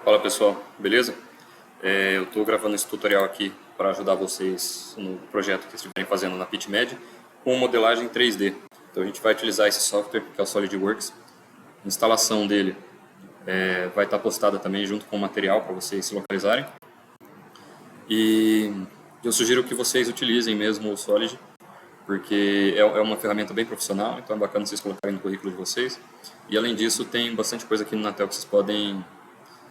Fala pessoal, beleza? Eu estou gravando esse tutorial aqui para ajudar vocês no projeto que estiverem fazendo na PicMed com modelagem 3D. Então a gente vai utilizar esse software que é o SolidWorks. A instalação dele vai estar postada também junto com o material para vocês se localizarem. E eu sugiro que vocês utilizem mesmo o Solid, porque é uma ferramenta bem profissional, então é bacana vocês colocarem no currículo de vocês. E além disso, tem bastante coisa aqui no Natel que vocês podem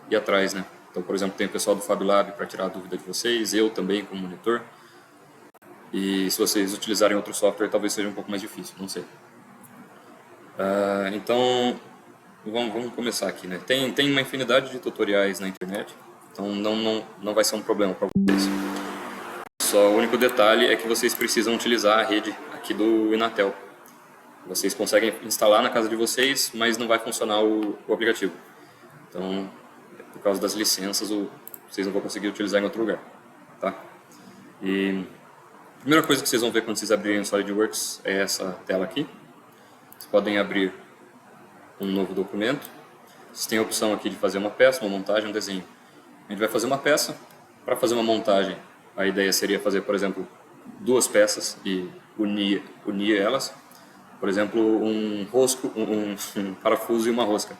ir atrás, né? Então, por exemplo, tem o pessoal do FabLab para tirar a dúvida de vocês, eu também como monitor. E se vocês utilizarem outro software, talvez seja um pouco mais difícil, não sei. Então, vamos começar aqui, né? Tem uma infinidade de tutoriais na internet, então não vai ser um problema para vocês. Só o único detalhe é que vocês precisam utilizar a rede aqui do Inatel. Vocês conseguem instalar na casa de vocês, mas não vai funcionar o aplicativo. Então, por causa das licenças, vocês não vão conseguir utilizar em outro lugar, tá? E a primeira coisa que vocês vão ver quando vocês abrirem o SolidWorks é essa tela aqui. Vocês podem abrir um novo documento. Vocês têm a opção aqui de fazer uma peça, uma montagem, um desenho. A gente vai fazer uma peça. Para fazer uma montagem, a ideia seria fazer, por exemplo, duas peças e unir elas. Por exemplo, um rosco, um parafuso e uma rosca.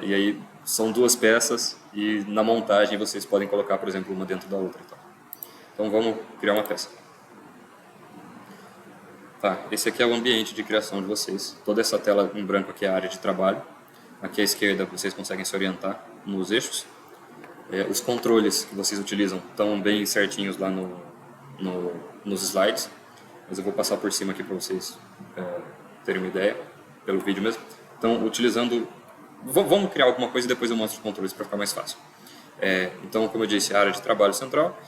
E aí são duas peças e na montagem vocês podem colocar, por exemplo, uma dentro da outra. Então vamos criar uma peça. Tá, esse aqui é o ambiente de criação de vocês. Toda essa tela em branco aqui é a área de trabalho. Aqui à esquerda vocês conseguem se orientar nos eixos. Os controles que vocês utilizam estão bem certinhos lá nos slides. Mas eu vou passar por cima aqui para vocês terem uma ideia, pelo vídeo mesmo. Então, utilizando... Vamos criar alguma coisa e depois eu mostro os controles para ficar mais fácil. Então, como eu disse, a área de trabalho central.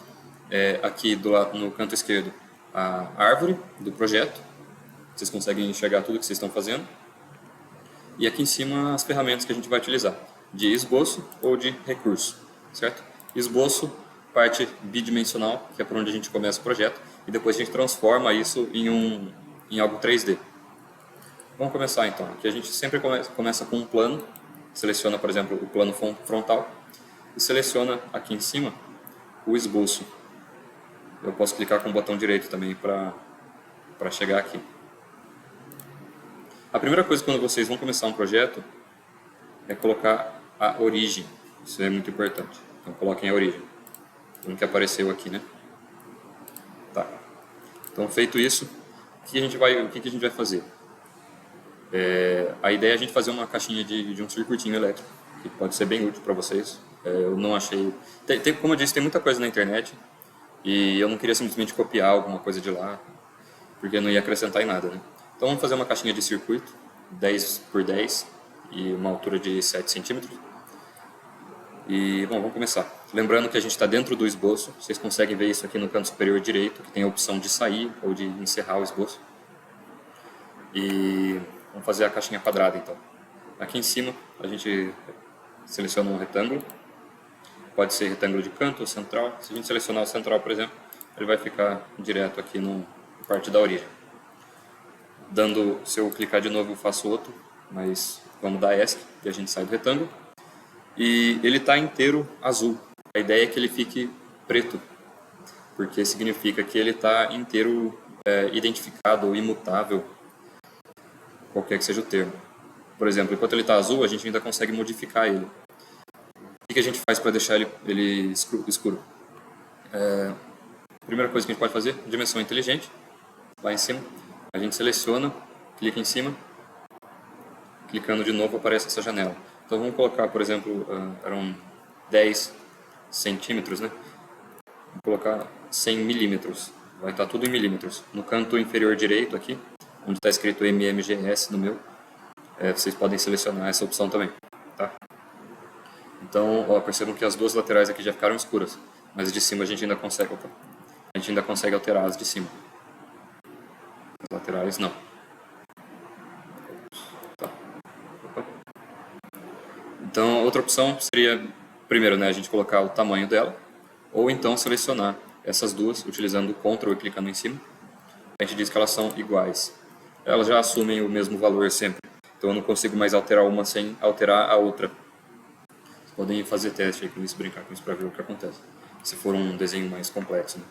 Aqui do lado, no canto esquerdo, a árvore do projeto. Vocês conseguem enxergar tudo que vocês estão fazendo. E aqui em cima as ferramentas que a gente vai utilizar, de esboço ou de recurso, certo? Esboço, parte bidimensional, que é por onde a gente começa o projeto, e depois a gente transforma isso em algo 3D. Vamos começar então. Aqui a gente sempre começa com um plano, seleciona, por exemplo, o plano frontal, e seleciona aqui em cima o esboço. Eu posso clicar com o botão direito também para chegar aqui. A primeira coisa quando vocês vão começar um projeto é colocar a origem. Isso é muito importante. Então coloquem a origem. O que apareceu aqui, né? Tá. Então feito isso, o que a gente vai fazer? A ideia é a gente fazer uma caixinha de um circuitinho elétrico, que pode ser bem útil para vocês. Eu não achei... como eu disse, tem muita coisa na internet, e eu não queria simplesmente copiar alguma coisa de lá, porque não ia acrescentar em nada, né? Então vamos fazer uma caixinha de circuito, 10 por 10, e uma altura de 7 centímetros. E, bom, vamos começar. Lembrando que a gente está dentro do esboço, vocês conseguem ver isso aqui no canto superior direito, que tem a opção de sair ou de encerrar o esboço. E vamos fazer a caixinha quadrada então. Aqui em cima a gente seleciona um retângulo, pode ser retângulo de canto ou central. Se a gente selecionar o central, por exemplo, ele vai ficar direto aqui na parte da origem. Se eu clicar de novo eu faço outro, mas vamos dar ESC e a gente sai do retângulo. E ele está inteiro azul. A ideia é que ele fique preto, porque significa que ele está inteiro identificado ou imutável, qualquer que seja o termo. Por exemplo, enquanto ele está azul, a gente ainda consegue modificar ele. O que a gente faz para deixar ele escuro? A primeira coisa que a gente pode fazer, dimensão inteligente, lá em cima. A gente seleciona, clica em cima, clicando de novo aparece essa janela. Então vamos colocar, por exemplo, eram 10 centímetros, né? Vou colocar 100 milímetros, vai estar tudo em milímetros. No canto inferior direito aqui, onde está escrito MMGS no meu, vocês podem selecionar essa opção também, tá? Então, percebam que as duas laterais aqui já ficaram escuras, mas de cima a gente ainda consegue alterar as de cima. As laterais não. Tá. Então, outra opção seria, primeiro, né, a gente colocar o tamanho dela, ou então selecionar essas duas, utilizando o Ctrl e clicando em cima. A gente diz que elas são iguais. Elas já assumem o mesmo valor sempre, então eu não consigo mais alterar uma sem alterar a outra. Podem fazer teste aí com isso, brincar com isso para ver o que acontece. Se for um desenho mais complexo, né?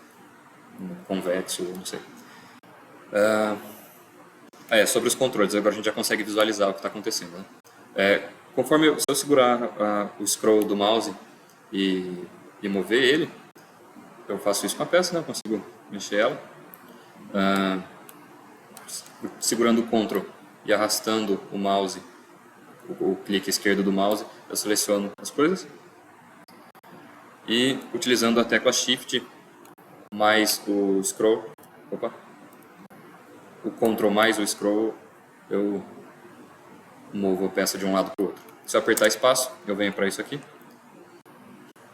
Um convexo, não sei. Sobre os controles, agora a gente já consegue visualizar o que está acontecendo. Né? Se eu segurar o scroll do mouse e mover ele, eu faço isso com a peça, né? Eu consigo mexer ela. Segurando o Ctrl e arrastando o mouse, o clique esquerdo do mouse, eu seleciono as coisas. E utilizando a tecla Shift mais o scroll, o Ctrl mais o scroll, eu movo a peça de um lado para o outro. Se eu apertar espaço, eu venho para isso aqui,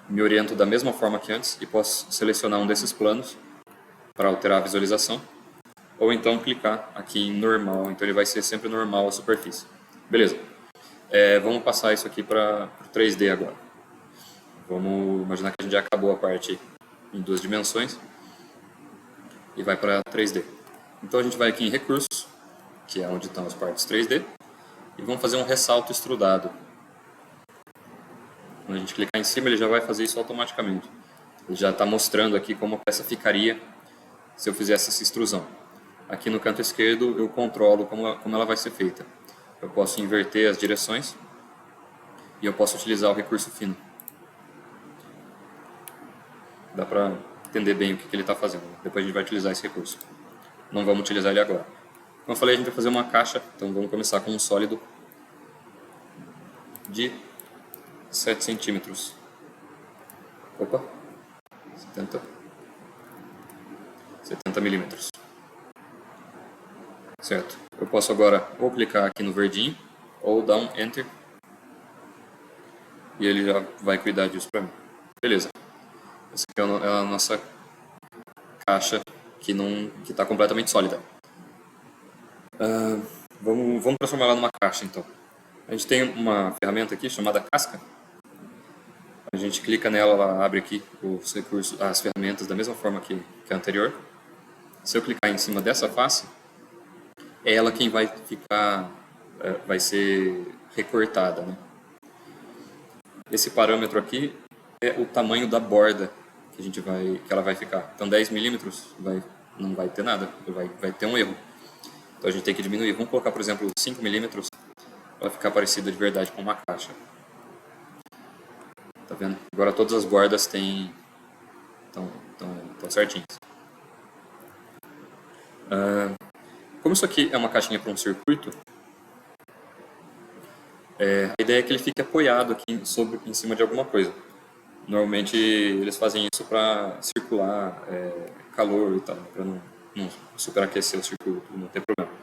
me oriento da mesma forma que antes e posso selecionar um desses planos para alterar a visualização, ou então clicar aqui em normal, então ele vai ser sempre normal a superfície. Beleza, vamos passar isso aqui para o 3D agora. Vamos imaginar que a gente já acabou a parte em 2 dimensões e vai para 3D. Então a gente vai aqui em recursos, que é onde estão as partes 3D, e vamos fazer um ressalto extrudado. Quando a gente clicar em cima, ele já vai fazer isso automaticamente. Ele já está mostrando aqui como a peça ficaria se eu fizesse essa extrusão. Aqui no canto esquerdo eu controlo como ela vai ser feita. Eu posso inverter as direções e eu posso utilizar o recurso fino. Dá para entender bem o que ele está fazendo. Depois a gente vai utilizar esse recurso. Não vamos utilizar ele agora. Como eu falei, a gente vai fazer uma caixa, então vamos começar com um sólido de 7 centímetros. 70 milímetros. Certo. Eu posso agora ou clicar aqui no verdinho, ou dar um Enter, e ele já vai cuidar disso para mim. Beleza. Essa aqui é a nossa caixa que está completamente sólida. Vamos transformar ela numa caixa, então. A gente tem uma ferramenta aqui chamada casca. A gente clica nela, ela abre aqui os recursos, as ferramentas da mesma forma que a anterior. Se eu clicar em cima dessa face, é ela quem vai ficar, vai ser recortada, né? Esse parâmetro aqui é o tamanho da borda que ela vai ficar. Então 10 milímetros não vai ter nada, vai ter um erro. Então a gente tem que diminuir. Vamos colocar, por exemplo, 5 milímetros para ficar parecida de verdade com uma caixa. Tá vendo? Agora todas as bordas estão certinhas. Como isso aqui é uma caixinha para um circuito, a ideia é que ele fique apoiado aqui em cima de alguma coisa. Normalmente eles fazem isso para circular calor e tal, para não superaquecer o circuito, não ter problema.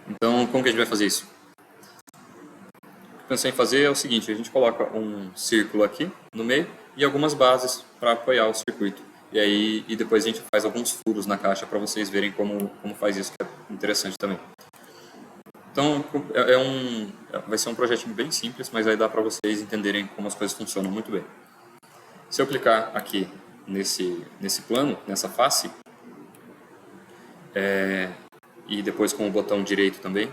Então, como que a gente vai fazer isso? O que eu pensei em fazer é o seguinte: a gente coloca um círculo aqui no meio e algumas bases para apoiar o circuito. E depois a gente faz alguns furos na caixa para vocês verem como faz isso, que é interessante também. Então, vai ser um projetinho bem simples, mas vai dar para vocês entenderem como as coisas funcionam muito bem. Se eu clicar aqui nesse plano, nessa face, e depois com o botão direito também,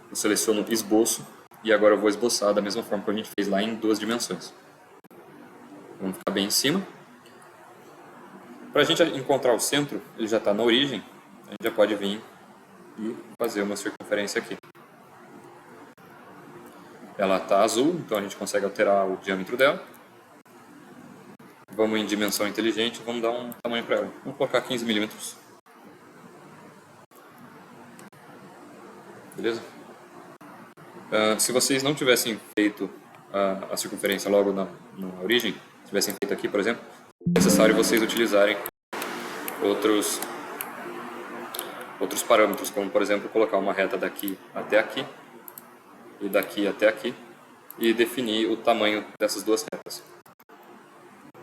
eu seleciono esboço, e agora eu vou esboçar da mesma forma que a gente fez lá em 2 dimensões. Vamos ficar bem em cima. Para a gente encontrar o centro, ele já está na origem, a gente já pode vir e fazer uma circunferência aqui. Ela está azul, então a gente consegue alterar o diâmetro dela. Vamos em dimensão inteligente, vamos dar um tamanho para ela. Vamos colocar 15 milímetros. Beleza? Se vocês não tivessem feito a circunferência logo na origem, tivessem feito aqui, por exemplo, é necessário vocês utilizarem outros parâmetros, como por exemplo colocar uma reta daqui até aqui e daqui até aqui e definir o tamanho dessas duas retas.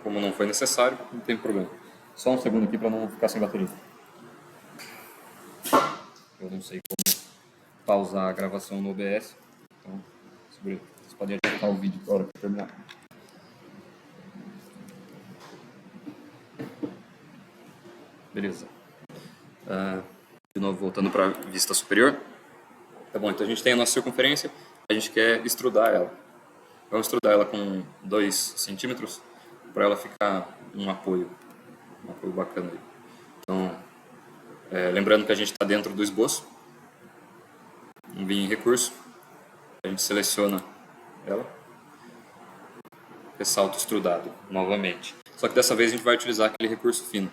Como não foi necessário, não tem problema. Só um segundo aqui para não ficar sem bateria. Eu não sei como pausar a gravação no OBS, então vocês podem adiantar o vídeo na hora que eu terminar. Beleza. De novo, voltando para a vista superior. Tá bom, então a gente tem a nossa circunferência, a gente quer extrudar ela. Vamos extrudar ela com 2 centímetros para ela ficar um apoio bacana aí. Então, lembrando que a gente está dentro do esboço, vamos vir em recurso, a gente seleciona ela, ressalto extrudado novamente. Só que dessa vez a gente vai utilizar aquele recurso fino.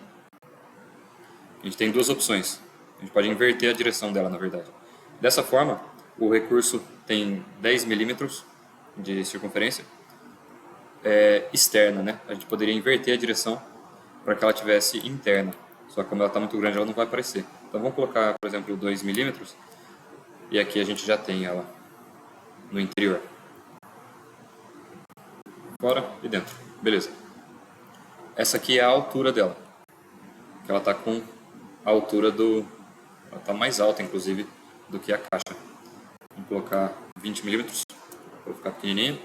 A gente tem duas opções, a gente pode inverter a direção dela, na verdade. Dessa forma, o recurso tem 10 milímetros de circunferência externa, né? A gente poderia inverter a direção para que ela tivesse interna. Só que como ela está muito grande, ela não vai aparecer. Então vamos colocar, por exemplo, 2 milímetros e aqui a gente já tem ela no interior. Fora e dentro. Beleza. Essa aqui é a altura dela. Que ela está com a altura do... Ela está mais alta, inclusive, do que a caixa. Vamos colocar 20 milímetros para ficar pequenininha.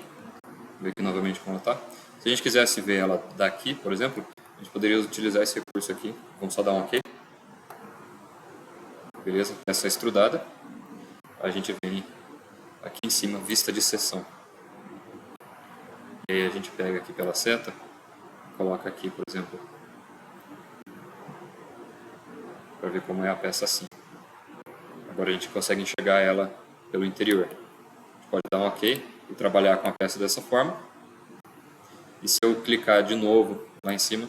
Ver aqui novamente como ela está. Se a gente quisesse ver ela daqui, por exemplo, a gente poderia utilizar esse recurso aqui. Vamos só dar um OK. Beleza? Essa extrudada. A gente vem aqui em cima, vista de seção. E aí a gente pega aqui pela seta, coloca aqui, por exemplo, para ver como é a peça assim. Agora a gente consegue enxergar ela pelo interior. A gente pode dar um OK e trabalhar com a peça dessa forma. E se eu clicar de novo lá em cima,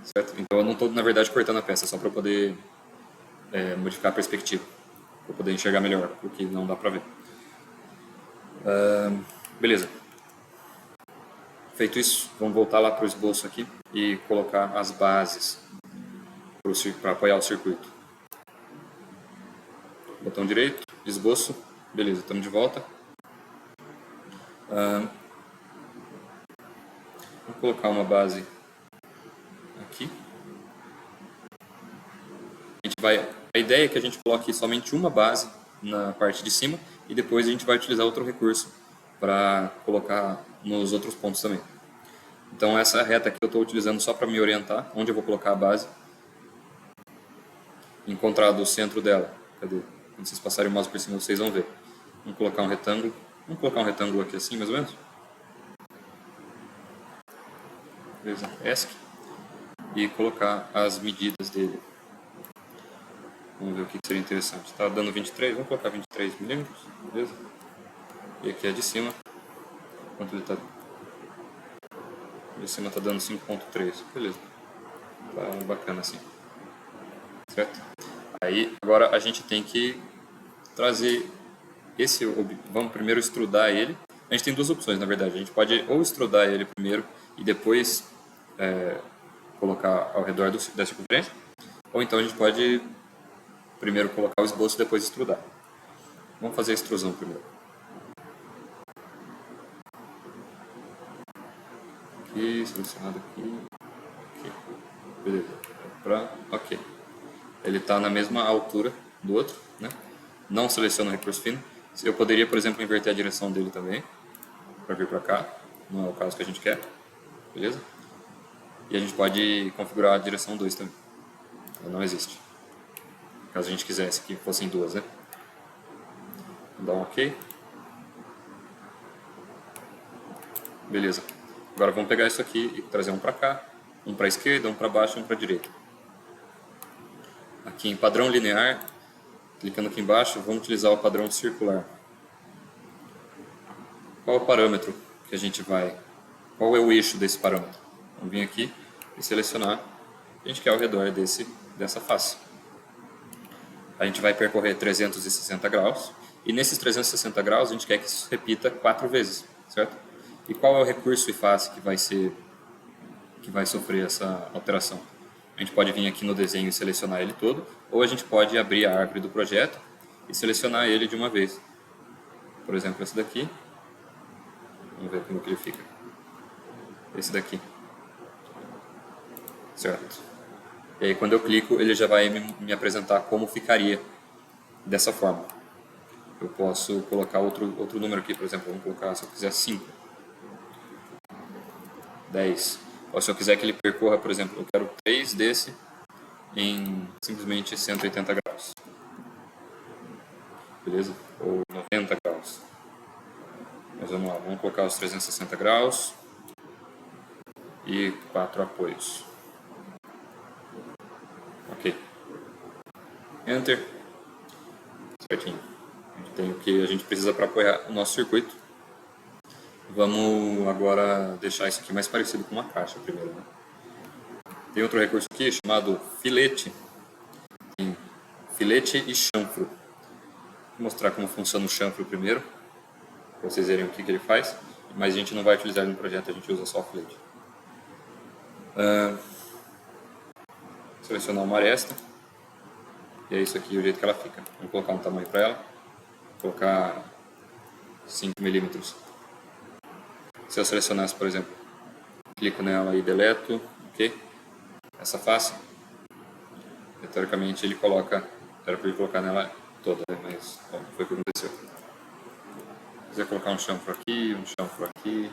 certo? Então eu não estou, na verdade, cortando a peça, só para eu poder modificar a perspectiva, para poder enxergar melhor, porque não dá para ver. Beleza. Feito isso, vamos voltar lá para o esboço aqui e colocar as bases para apoiar o circuito. Botão direito, esboço, beleza, estamos de volta. Vamos colocar uma base aqui. A ideia é que a gente coloque somente uma base na parte de cima e depois a gente vai utilizar outro recurso para colocar nos outros pontos também. Então essa reta aqui eu estou utilizando só para me orientar onde eu vou colocar a base. Encontrado o centro dela. Cadê? Quando vocês passarem o mouse por cima vocês vão ver. Vamos colocar um retângulo. Vamos colocar um retângulo aqui assim, mais ou menos. Beleza? ESC. E colocar as medidas dele. Vamos ver o que seria interessante. Está dando 23, vamos colocar 23 milímetros, beleza? E aqui é de cima. Quanto ele está? De cima está dando 5.3, beleza. Tá bacana assim. Certo? Aí, agora a gente tem que trazer esse... Vamos primeiro extrudar ele. A gente tem duas opções, na verdade. A gente pode ou extrudar ele primeiro e depois colocar ao redor da circunferência. Ou então a gente pode primeiro colocar o esboço e depois extrudar. Vamos fazer a extrusão primeiro. Aqui, selecionado aqui. Aqui. Beleza. Ok. Ele está na mesma altura do outro, né? Não seleciona o recurso fino. Eu poderia, por exemplo, inverter a direção dele também, para vir para cá. Não é o caso que a gente quer. Beleza? E a gente pode configurar a direção 2 também. Ela não existe. Caso a gente quisesse que fossem duas, né? Vou dar um OK. Beleza. Agora vamos pegar isso aqui e trazer um para cá, um para a esquerda, um para baixo e um para a direita. Aqui em padrão linear, clicando aqui embaixo, vamos utilizar o padrão circular. Qual é o parâmetro que a gente vai... Qual é o eixo desse parâmetro? Vamos vir aqui e selecionar. A gente quer ao redor dessa face. A gente vai percorrer 360 graus. E nesses 360 graus a gente quer que isso repita 4 vezes, certo? E qual é o recurso e face que vai sofrer essa alteração? A gente pode vir aqui no desenho e selecionar ele todo, ou a gente pode abrir a árvore do projeto e selecionar ele de uma vez. Por exemplo, esse daqui. Vamos ver como que ele fica. Esse daqui. Certo. E aí quando eu clico, ele já vai me apresentar como ficaria dessa forma. Eu posso colocar outro número aqui, por exemplo, vamos colocar, se eu quiser 5. 10. Ou se eu quiser que ele percorra, por exemplo, eu quero 3 desse em simplesmente 180 graus. beleza? Ou 90 graus. Mas vamos lá, vamos colocar os 360 graus e 4 apoios. Ok. Enter. Certinho. A gente tem o que a gente precisa para apoiar o nosso circuito. Vamos agora deixar isso aqui mais parecido com uma caixa primeiro, né? Tem outro recurso aqui chamado filete. Tem filete e chanfro. Vou mostrar como funciona o chanfro primeiro, para vocês verem o que ele faz. Mas a gente não vai utilizar ele no projeto, a gente usa só o filete. Selecionar uma aresta. E é isso aqui o jeito que ela fica. Vamos colocar um tamanho para ela. Vou colocar 5 milímetros. Se eu selecionasse, por exemplo, clico nela e deleto, ok? Essa face, teoricamente ele coloca, era para ele colocar nela toda, né? Mas bom, foi o que aconteceu. Se quiser colocar um chanfro aqui,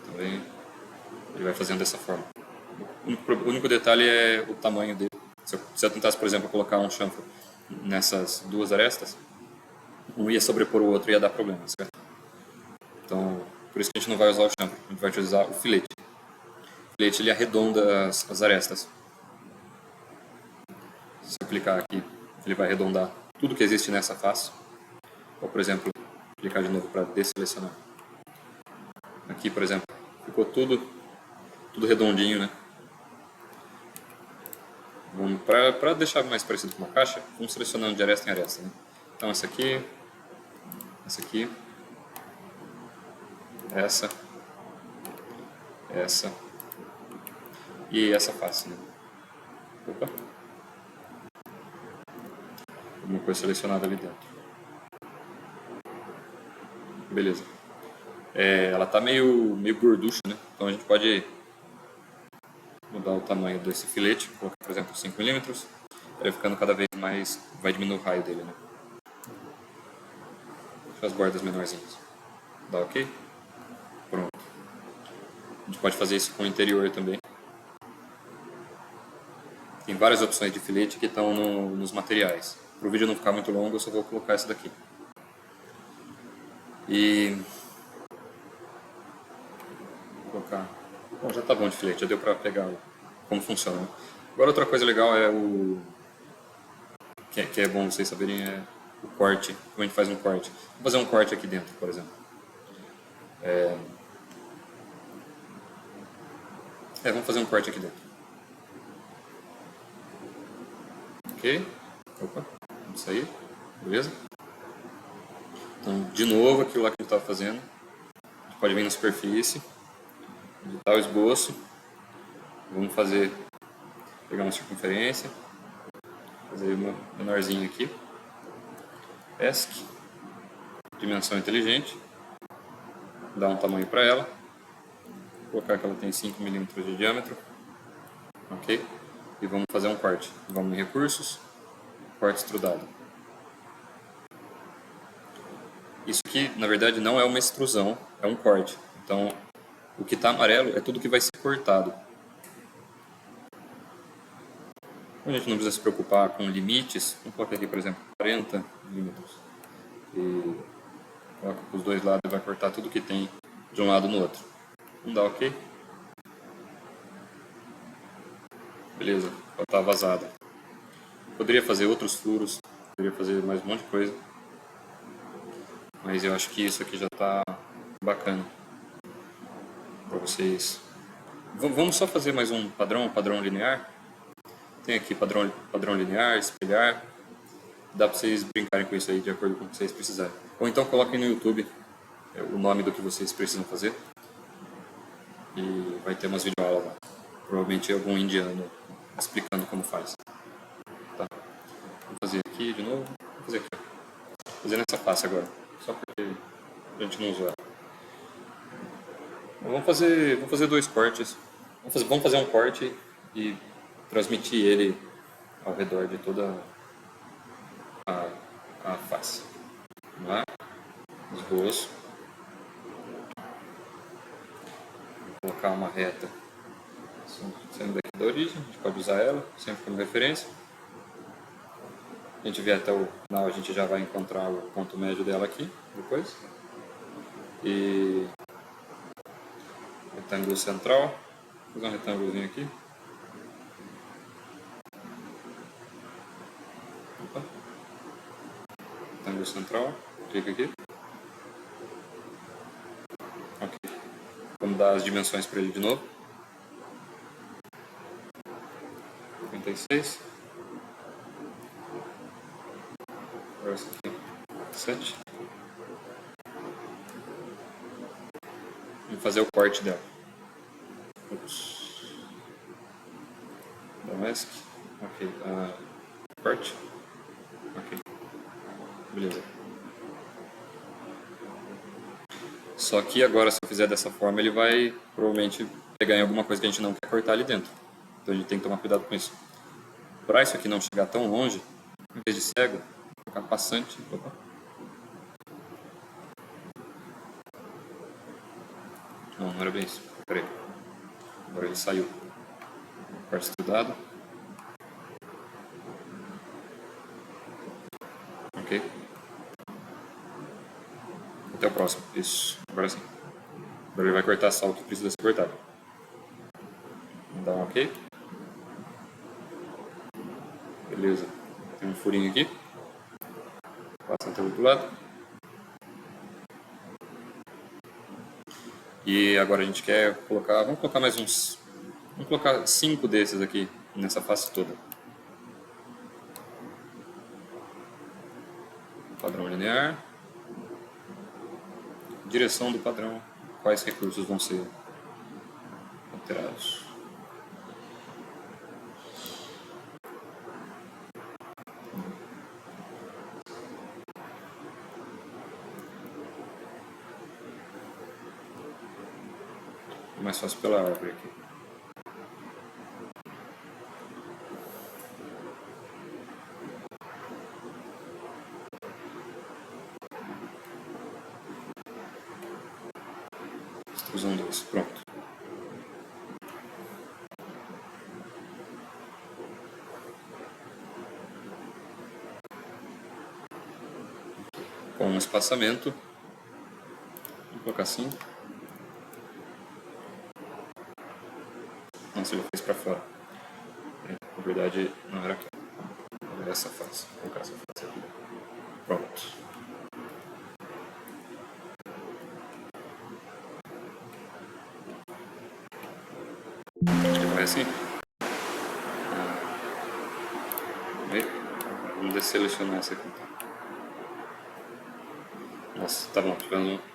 também, ele vai fazendo dessa forma. O único detalhe é o tamanho dele. Se eu tentasse, por exemplo, colocar um chanfro nessas duas arestas, um ia sobrepor o outro e ia dar problema, certo? Então, por isso que a gente não vai usar o chanfro, a gente vai utilizar o filete. O filete ele arredonda as arestas. Se eu clicar aqui, ele vai arredondar tudo que existe nessa face. Ou, por exemplo, clicar de novo para desselecionar. Aqui, por exemplo, ficou tudo redondinho, né? Para deixar mais parecido com uma caixa, vamos selecionando de aresta em aresta, né? Então essa aqui, essa e essa face, né? Opa! Alguma coisa selecionada ali dentro. Beleza. Ela tá meio gorducha, né? Então a gente pode mudar o tamanho desse filete, colocar, por exemplo, 5 milímetros. Ele ficando cada vez mais, vai diminuir o raio dele, né? Deixa as bordas menorzinhas. Dá ok? Pronto. A gente pode fazer isso com o interior também. Tem várias opções de filete que estão nos materiais. Para o vídeo não ficar muito longo, eu só vou colocar essa daqui. E vou colocar. Bom, já tá bom de filete, já deu para pegar como funciona. Né? Agora outra coisa legal é que é bom vocês saberem é o corte, como a gente faz um corte. Vou fazer um corte aqui dentro, por exemplo. Vamos fazer um corte aqui dentro. Ok? Opa, vamos sair. Beleza? Então, de novo, aquilo lá que a gente estava fazendo. A gente pode vir na superfície, editar o esboço. Vamos pegar uma circunferência, fazer uma menorzinha aqui. ESC, dimensão inteligente. Dar um tamanho para ela. Colocar que ela tem 5 milímetros de diâmetro. Ok? E vamos fazer um corte. Vamos em recursos, corte extrudado. Isso aqui, na verdade, não é uma extrusão, é um corte. Então, o que está amarelo é tudo que vai ser cortado. A gente não precisa se preocupar com limites. Vamos colocar aqui, por exemplo, 40 milímetros. E coloca para os dois lados e vai cortar tudo que tem de um lado no outro. Vamos dar ok? Beleza, ela está vazada. Poderia fazer outros furos, poderia fazer mais um monte de coisa. Mas eu acho que isso aqui já está bacana para vocês. Vamos só fazer mais um padrão linear. Tem aqui padrão linear, espelhar. Dá para vocês brincarem com isso aí de acordo com o que vocês precisarem. Ou então coloquem no YouTube o nome do que vocês precisam fazer. E vai ter umas videoaulas lá. Provavelmente algum indiano explicando como faz. Tá. Vou fazer aqui de novo. Vou fazer aqui. Vou fazer nessa face agora. Só porque a gente não usou ela. Vamos fazer dois cortes. Vamos fazer um corte e transmitir ele ao redor de toda a face. Vamos lá. Esboço. Vou colocar uma reta saindo daqui da origem. A gente pode usar ela sempre como referência. a gente vier até o final, a gente já vai encontrar o ponto médio dela aqui, depois. E retângulo central, vou fazer um retângulozinho aqui. Opa. Retângulo central, clica aqui. Ok. Vamos dar as dimensões para ele de novo. 56. Agora esse aqui, 7. Vamos fazer o corte dela. Ups. Da mask. Ok. Corte. Ok. Beleza. Só que agora, se eu fizer dessa forma, ele vai provavelmente pegar em alguma coisa que a gente não quer cortar ali dentro. Então a gente tem que tomar cuidado com isso. Para isso aqui não chegar tão longe, em vez de cego, vou colocar passante. Opa. Não era bem isso. Peraí. Agora ele saiu. Corte estudado. Ok. Até o próximo. Isso. Agora sim. Agora ele vai cortar só o que precisa ser cortado. Vamos dar um ok. Beleza. Tem um furinho aqui. Passa até o outro lado. E agora a gente quer colocar... Vamos colocar mais uns... Vamos colocar 5 desses aqui nessa face toda. Padrão linear. Direção do padrão. Quais recursos vão ser alterados. Mais fácil pela árvore aqui. Extrusão 2, pronto. Com um espaçamento. Vou colocar assim. Nossa, ele fez para fora. Na verdade, não era aqui. Era essa face. Vou colocar essa face aqui. Pronto. Ele vai assim. Vamos desselecionar essa aqui. Nossa, tá bom.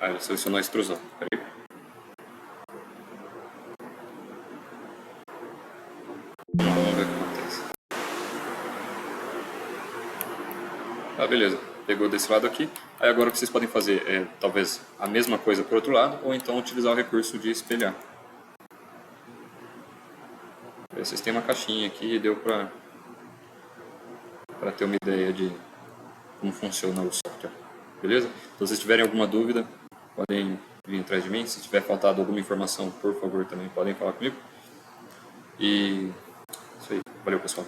Ele selecionou a extrusão. Peraí. Vamos ver o que acontece. Ah, beleza. Pegou desse lado aqui. Aí agora o que vocês podem fazer é talvez a mesma coisa por outro lado, ou então utilizar o recurso de espelhar. Vocês têm uma caixinha aqui e deu para ter uma ideia de como funciona o software. Beleza? Então, se vocês tiverem alguma dúvida, podem vir atrás de mim. Se tiver faltado alguma informação, por favor, também podem falar comigo. E isso aí. Valeu, pessoal.